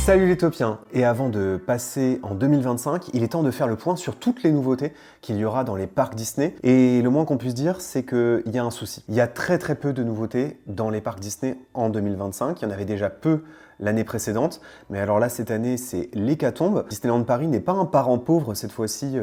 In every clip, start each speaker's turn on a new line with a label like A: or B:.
A: Salut les topiens! Et avant de passer en 2025, il est temps de faire le point sur toutes les nouveautés qu'il y aura dans les parcs Disney. Et le moins qu'on puisse dire, c'est qu'il y a un souci. Il y a très peu de nouveautés dans les parcs Disney en 2025. Il y en avait déjà peu l'année précédente, mais alors là, cette année, c'est l'hécatombe. Disneyland Paris n'est pas un parent pauvre cette fois-ci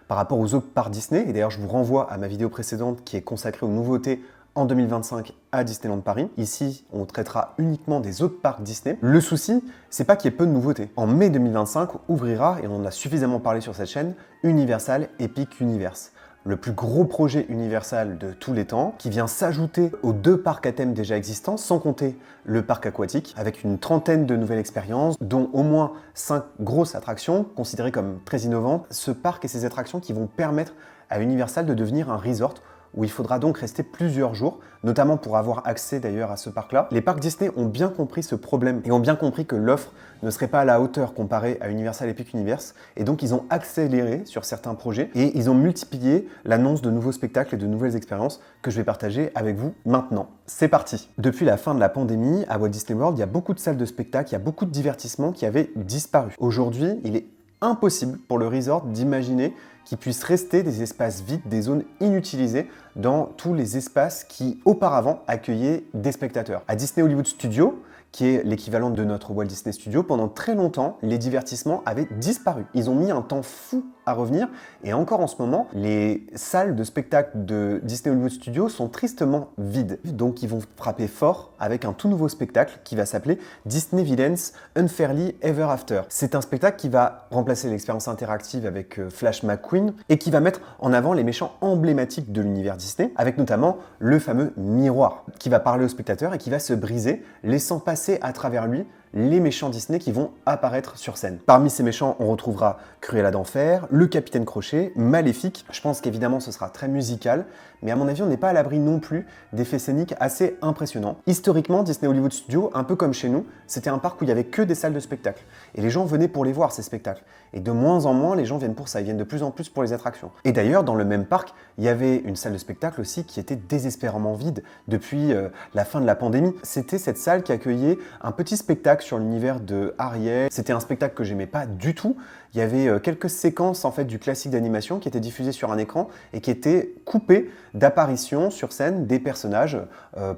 A: par rapport aux autres parcs Disney. Et d'ailleurs, je vous renvoie à ma vidéo précédente qui est consacrée aux nouveautés en 2025 à Disneyland Paris. Ici, on traitera uniquement des autres parcs Disney. Le souci, c'est pas qu'il y ait peu de nouveautés. En mai 2025 ouvrira, et on en a suffisamment parlé sur cette chaîne, Universal Epic Universe. Le plus gros projet Universal de tous les temps, qui vient s'ajouter aux 2 parcs à thème déjà existants, sans compter le parc aquatique, avec une trentaine de nouvelles expériences, dont au moins 5 grosses attractions, considérées comme très innovantes. Ce parc et ces attractions qui vont permettre à Universal de devenir un resort, où il faudra donc rester plusieurs jours, notamment pour avoir accès d'ailleurs à ce parc-là. Les parcs Disney ont bien compris ce problème et ont bien compris que l'offre ne serait pas à la hauteur comparée à Universal Epic Universe, et donc ils ont accéléré sur certains projets et ils ont multiplié l'annonce de nouveaux spectacles et de nouvelles expériences que je vais partager avec vous maintenant. C'est parti! Depuis la fin de la pandémie, à Walt Disney World, il y a beaucoup de salles de spectacle, il y a beaucoup de divertissements qui avaient disparu. Aujourd'hui, il est impossible pour le resort d'imaginer qu'il puisse rester des espaces vides, des zones inutilisées dans tous les espaces qui auparavant accueillaient des spectateurs. À Disney Hollywood Studios, qui est l'équivalent de notre Walt Disney Studio, pendant très longtemps, les divertissements avaient disparu. Ils ont mis un temps fou à revenir, et encore en ce moment, les salles de spectacle de Disney Hollywood Studios sont tristement vides. Donc ils vont frapper fort avec un tout nouveau spectacle qui va s'appeler Disney Villains Unfairly Ever After. C'est un spectacle qui va remplacer l'expérience interactive avec Flash McQueen et qui va mettre en avant les méchants emblématiques de l'univers Disney, avec notamment le fameux miroir qui va parler au spectateur et qui va se briser, laissant passer à travers lui les méchants Disney qui vont apparaître sur scène. Parmi ces méchants, on retrouvera Cruella d'Enfer, le Capitaine Crochet, Maléfique. Je pense qu'évidemment ce sera très musical, mais à mon avis on n'est pas à l'abri non plus d'effets scéniques assez impressionnants. Historiquement, Disney Hollywood Studios, un peu comme chez nous, c'était un parc où il n'y avait que des salles de spectacle. Et les gens venaient pour les voir, ces spectacles. Et de moins en moins, les gens viennent pour ça, ils viennent de plus en plus pour les attractions. Et d'ailleurs, dans le même parc, il y avait une salle de spectacle aussi qui était désespérément vide depuis la fin de la pandémie. C'était cette salle qui accueillait un petit spectacle sur l'univers de Ariel. C'était un spectacle que j'aimais pas du tout. Il y avait quelques séquences en fait du classique d'animation qui étaient diffusées sur un écran et qui étaient coupées d'apparitions sur scène des personnages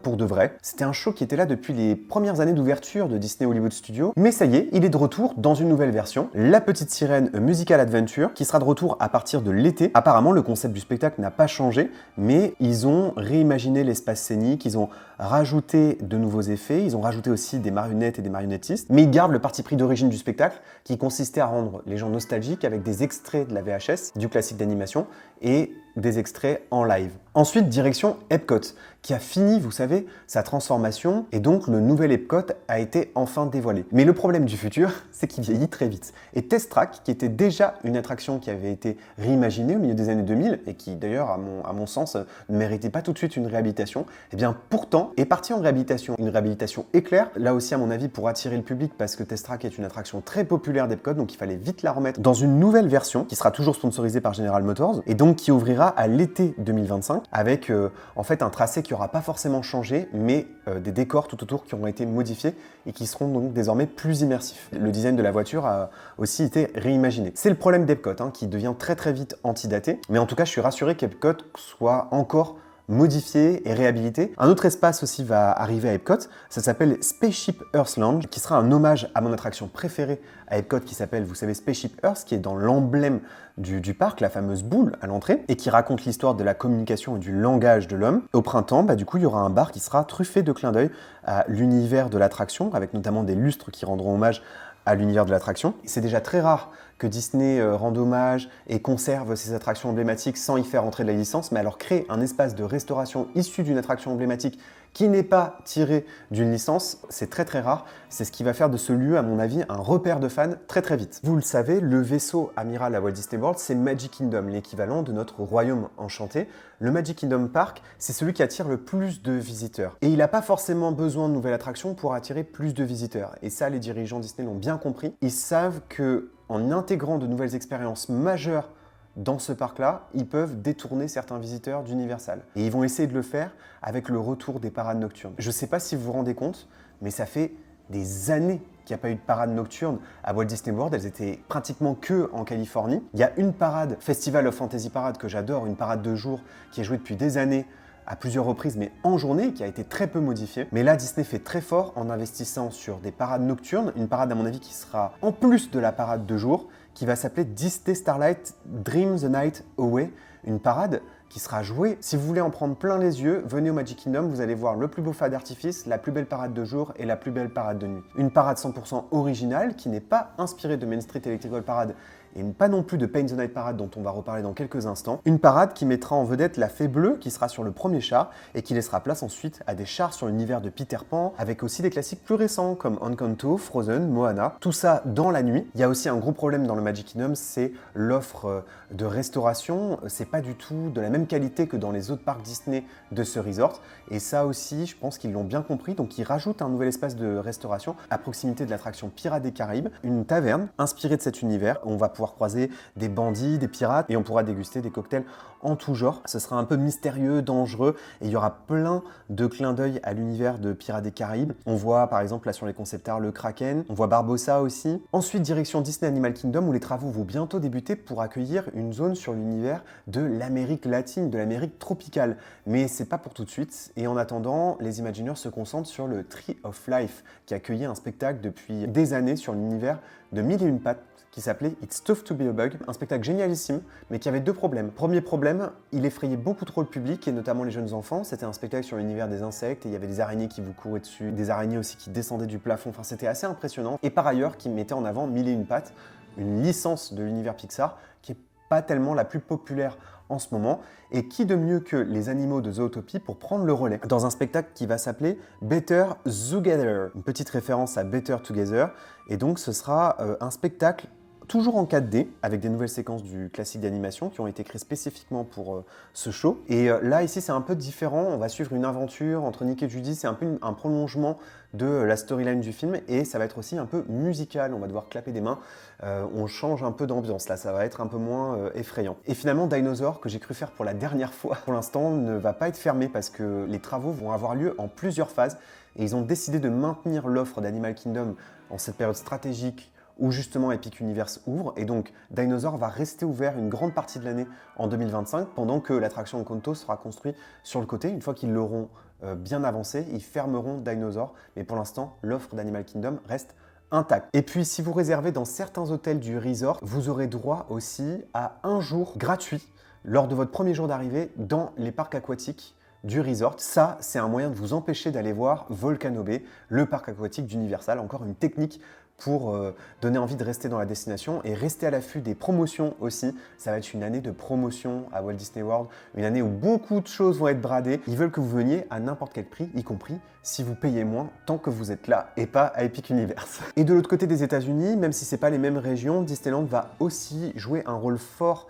A: pour de vrai. C'était un show qui était là depuis les premières années d'ouverture de Disney Hollywood Studios. Mais ça y est, il est de retour dans une nouvelle version, La Petite Sirène Musical Adventure, qui sera de retour à partir de l'été. Apparemment, le concept du spectacle n'a pas changé, mais ils ont réimaginé l'espace scénique, ils ont rajouté de nouveaux effets, ils ont rajouté aussi des marionnettes et des marionnettistes, mais ils gardent le parti pris d'origine du spectacle, qui consistait à rendre les gens nostalgiques avec des extraits de la VHS, du classique d'animation, et des extraits en live. Ensuite, direction Epcot, qui a fini, vous savez, sa transformation, et donc le nouvel Epcot a été enfin dévoilé. Mais le problème du futur, c'est qu'il vieillit très vite. Et Test Track, qui était déjà une attraction qui avait été réimaginée au milieu des années 2000, et qui d'ailleurs, à mon sens, ne méritait pas tout de suite une réhabilitation, et bien pourtant est parti en réhabilitation. Une réhabilitation éclair, là aussi à mon avis pour attirer le public, parce que Test Track est une attraction très populaire d'Epcot, donc il fallait vite la remettre dans une nouvelle version, qui sera toujours sponsorisée par General Motors, et donc qui ouvrira à l'été 2025, avec en fait un tracé qui n'aura pas forcément changé, mais des décors tout autour qui auront été modifiés et qui seront donc désormais plus immersifs. Le design de la voiture a aussi été réimaginé. C'est le problème d'Epcot, qui devient très vite antidaté, mais en tout cas je suis rassuré qu'Epcot soit encore modifié et réhabilité. Un autre espace aussi va arriver à Epcot, ça s'appelle Spaceship Earth Lounge, qui sera un hommage à mon attraction préférée à Epcot qui s'appelle, vous savez, Spaceship Earth, qui est dans l'emblème du parc, la fameuse boule à l'entrée, et qui raconte l'histoire de la communication et du langage de l'homme. Au printemps, du coup, il y aura un bar qui sera truffé de clins d'œil à l'univers de l'attraction, avec notamment des lustres qui rendront hommage à l'univers de l'attraction. C'est déjà très rare que Disney rende hommage et conserve ses attractions emblématiques sans y faire entrer de la licence, mais alors créer un espace de restauration issu d'une attraction emblématique qui n'est pas tiré d'une licence, c'est très rare. C'est ce qui va faire de ce lieu, à mon avis, un repère de fans très vite. Vous le savez, le vaisseau amiral à Walt Disney World, c'est Magic Kingdom, l'équivalent de notre royaume enchanté. Le Magic Kingdom Park, c'est celui qui attire le plus de visiteurs. Et il n'a pas forcément besoin de nouvelles attractions pour attirer plus de visiteurs. Et ça, les dirigeants Disney l'ont bien compris. Ils savent que en intégrant de nouvelles expériences majeures dans ce parc-là, ils peuvent détourner certains visiteurs d'Universal. Et ils vont essayer de le faire avec le retour des parades nocturnes. Je ne sais pas si vous vous rendez compte, mais ça fait des années qu'il n'y a pas eu de parade nocturne à Walt Disney World, elles étaient pratiquement que en Californie. Il y a une parade, Festival of Fantasy Parade, que j'adore, une parade de jour qui est jouée depuis des années, à plusieurs reprises, mais en journée, qui a été très peu modifiée. Mais là, Disney fait très fort en investissant sur des parades nocturnes, une parade à mon avis qui sera en plus de la parade de jour, qui va s'appeler Disney Starlight Dream the Night Away, une parade qui sera jouée. Si vous voulez en prendre plein les yeux, venez au Magic Kingdom, vous allez voir le plus beau feu d'artifice, la plus belle parade de jour et la plus belle parade de nuit. Une parade 100% originale qui n'est pas inspirée de Main Street Electrical Parade et pas non plus de Paint the Night Parade dont on va reparler dans quelques instants. Une parade qui mettra en vedette la Fée Bleue qui sera sur le premier char et qui laissera place ensuite à des chars sur l'univers de Peter Pan avec aussi des classiques plus récents comme Encanto, Frozen, Moana. Tout ça dans la nuit. Il y a aussi un gros problème dans le Magic Kingdom, c'est l'offre de restauration. C'est pas du tout de la même qualité que dans les autres parcs Disney de ce resort. Et ça aussi, je pense qu'ils l'ont bien compris. Donc ils rajoutent un nouvel espace de restauration à proximité de l'attraction Pirates des Caraïbes, une taverne inspirée de cet univers. On va pouvoir croiser des bandits, des pirates et on pourra déguster des cocktails en tout genre. Ce sera un peu mystérieux, dangereux et il y aura plein de clins d'œil à l'univers de Pirates des Caraïbes. On voit par exemple là sur les concept art le Kraken, on voit Barbossa aussi. Ensuite direction Disney Animal Kingdom où les travaux vont bientôt débuter pour accueillir une zone sur l'univers de l'Amérique latine, de l'Amérique tropicale. Mais c'est pas pour tout de suite et en attendant, les Imagineers se concentrent sur le Tree of Life qui accueillait un spectacle depuis des années sur l'univers de Mille et une pattes qui s'appelait It's Tough to Be a Bug, un spectacle génialissime, mais qui avait deux problèmes. Premier problème, il effrayait beaucoup trop le public, et notamment les jeunes enfants. C'était un spectacle sur l'univers des insectes, et il y avait des araignées qui vous couraient dessus, des araignées aussi qui descendaient du plafond, enfin c'était assez impressionnant. Et par ailleurs, qui mettait en avant Mille et une pattes, une licence de l'univers Pixar, qui est pas tellement la plus populaire en ce moment, et qui de mieux que les animaux de Zootopie pour prendre le relais dans un spectacle qui va s'appeler Better Together, une petite référence à Better Together, et donc ce sera un spectacle toujours en 4D, avec des nouvelles séquences du classique d'animation qui ont été créées spécifiquement pour ce show. Et là, ici, c'est un peu différent. On va suivre une aventure entre Nick et Judy. C'est un peu un prolongement de la storyline du film. Et ça va être aussi un peu musical. On va devoir clapper des mains. On change un peu d'ambiance. Là, ça va être un peu moins effrayant. Et finalement, Dinosaur, que j'ai cru faire pour la dernière fois, pour l'instant, ne va pas être fermé parce que les travaux vont avoir lieu en plusieurs phases. Et ils ont décidé de maintenir l'offre d'Animal Kingdom en cette période stratégique où justement Epic Universe ouvre, et donc Dinosaur va rester ouvert une grande partie de l'année en 2025, pendant que l'attraction Encanto sera construite sur le côté. Une fois qu'ils l'auront bien avancé, ils fermeront Dinosaur, mais pour l'instant, l'offre d'Animal Kingdom reste intacte. Et puis, si vous réservez dans certains hôtels du resort, vous aurez droit aussi à un jour gratuit lors de votre premier jour d'arrivée dans les parcs aquatiques du resort. Ça, c'est un moyen de vous empêcher d'aller voir Volcano Bay, le parc aquatique d'Universal. Encore une technique pour donner envie de rester dans la destination et rester à l'affût des promotions aussi. Ça va être une année de promotion à Walt Disney World, une année où beaucoup de choses vont être bradées. Ils veulent que vous veniez à n'importe quel prix, y compris si vous payez moins tant que vous êtes là et pas à Epic Universe. Et de l'autre côté des États-Unis, même si c'est pas les mêmes régions, Disneyland va aussi jouer un rôle fort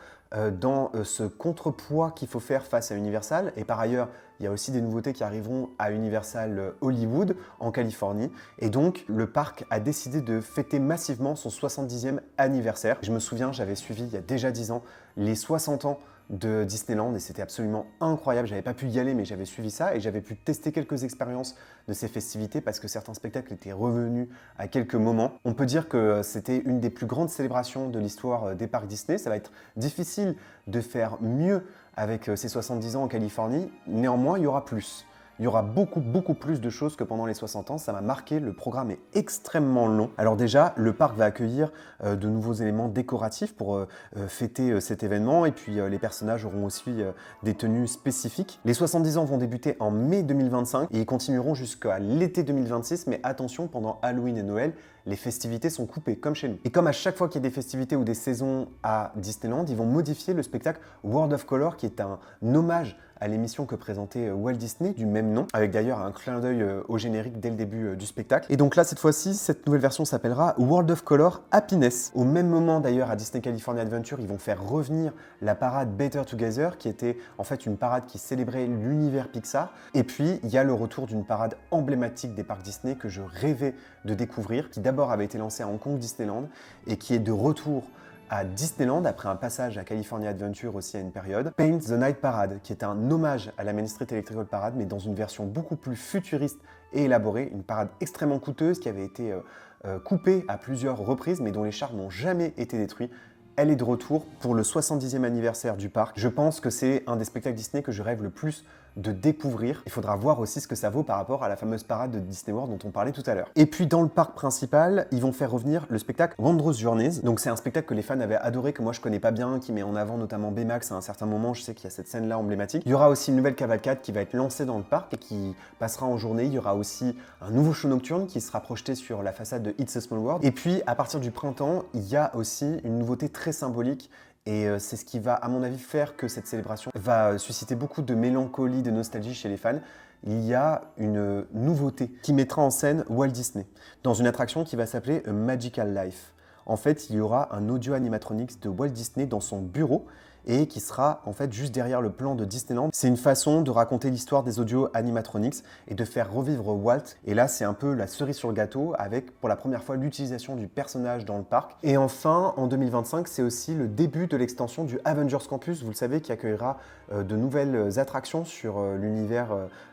A: dans ce contrepoids qu'il faut faire face à Universal. Et par ailleurs, il y a aussi des nouveautés qui arriveront à Universal Hollywood en Californie. Et donc, le parc a décidé de fêter massivement son 70e anniversaire. Je me souviens, j'avais suivi il y a déjà 10 ans les 60 ans de Disneyland et c'était absolument incroyable. J'avais pas pu y aller, mais j'avais suivi ça et j'avais pu tester quelques expériences de ces festivités parce que certains spectacles étaient revenus à quelques moments. On peut dire que c'était une des plus grandes célébrations de l'histoire des parcs Disney. Ça va être difficile de faire mieux avec ces 70 ans en Californie. Néanmoins, il y aura plus. Il y aura beaucoup plus de choses que pendant les 60 ans. Ça m'a marqué, le programme est extrêmement long. Alors déjà, le parc va accueillir de nouveaux éléments décoratifs pour fêter cet événement. Et puis les personnages auront aussi des tenues spécifiques. Les 70 ans vont débuter en mai 2025 et ils continueront jusqu'à l'été 2026. Mais attention, pendant Halloween et Noël, les festivités sont coupées, comme chez nous. Et comme à chaque fois qu'il y a des festivités ou des saisons à Disneyland, ils vont modifier le spectacle World of Color, qui est un hommage à l'émission que présentait Walt Disney du même nom, avec d'ailleurs un clin d'œil au générique dès le début du spectacle. Et donc là, cette fois-ci, cette nouvelle version s'appellera World of Color Happiness. Au même moment d'ailleurs, à Disney California Adventure, ils vont faire revenir la parade Better Together, qui était en fait une parade qui célébrait l'univers Pixar. Et puis, il y a le retour d'une parade emblématique des parcs Disney que je rêvais de découvrir, qui d'abord avait été lancée à Hong Kong Disneyland et qui est de retour à Disneyland après un passage à California Adventure aussi à une période. Paint the Night Parade, qui est un hommage à la Main Street Electrical Parade, mais dans une version beaucoup plus futuriste et élaborée. Une parade extrêmement coûteuse qui avait été coupée à plusieurs reprises, mais dont les chars n'ont jamais été détruits. Elle est de retour pour le 70e anniversaire du parc. Je pense que c'est un des spectacles Disney que je rêve le plus de découvrir. Il faudra voir aussi ce que ça vaut par rapport à la fameuse parade de Disney World dont on parlait tout à l'heure. Et puis dans le parc principal, ils vont faire revenir le spectacle Wondrous Journeys. Donc c'est un spectacle que les fans avaient adoré, que moi je connais pas bien, qui met en avant notamment Baymax à un certain moment. Je sais qu'il y a cette scène-là emblématique. Il y aura aussi une nouvelle cavalcade qui va être lancée dans le parc et qui passera en journée. Il y aura aussi un nouveau show nocturne qui sera projeté sur la façade de It's a Small World. Et puis à partir du printemps, il y a aussi une nouveauté très symbolique. Et c'est ce qui va, à mon avis, faire que cette célébration va susciter beaucoup de mélancolie, de nostalgie chez les fans. Il y a une nouveauté qui mettra en scène Walt Disney dans une attraction qui va s'appeler A Magical Life. En fait, il y aura un audio animatronics de Walt Disney dans son bureau et qui sera en fait juste derrière le plan de Disneyland. C'est une façon de raconter l'histoire des audio animatronics et de faire revivre Walt. Et là, c'est un peu la cerise sur le gâteau avec pour la première fois l'utilisation du personnage dans le parc. Et enfin, en 2025, c'est aussi le début de l'extension du Avengers Campus, vous le savez, qui accueillera de nouvelles attractions sur l'univers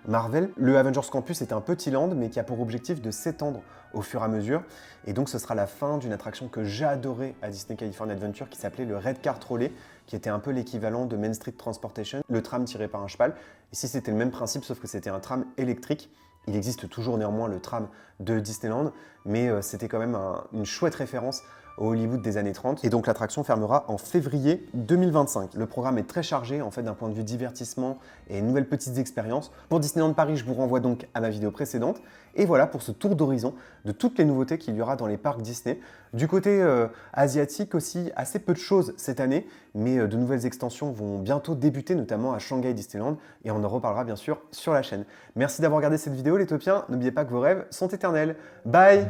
A: Marvel. Le Avengers Campus est un petit land, mais qui a pour objectif de s'étendre au fur et à mesure. Et donc, ce sera la fin d'une attraction que j'ai adorée à Disney California Adventure qui s'appelait le Red Car Trolley, qui était un peu l'équivalent de Main Street Transportation, le tram tiré par un cheval. Ici, c'était le même principe, sauf que c'était un tram électrique. Il existe toujours néanmoins le tram de Disneyland, mais c'était quand même une chouette référence au Hollywood des années 30. Et donc l'attraction fermera en février 2025. Le programme est très chargé en fait d'un point de vue divertissement et nouvelles petites expériences. Pour Disneyland Paris, je vous renvoie donc à ma vidéo précédente. Et voilà pour ce tour d'horizon de toutes les nouveautés qu'il y aura dans les parcs Disney. Du côté asiatique aussi, assez peu de choses cette année, mais de nouvelles extensions vont bientôt débuter, notamment à Shanghai Disneyland, et on en reparlera bien sûr sur la chaîne. Merci d'avoir regardé cette vidéo les Topiens, n'oubliez pas que vos rêves sont éternels. Bye!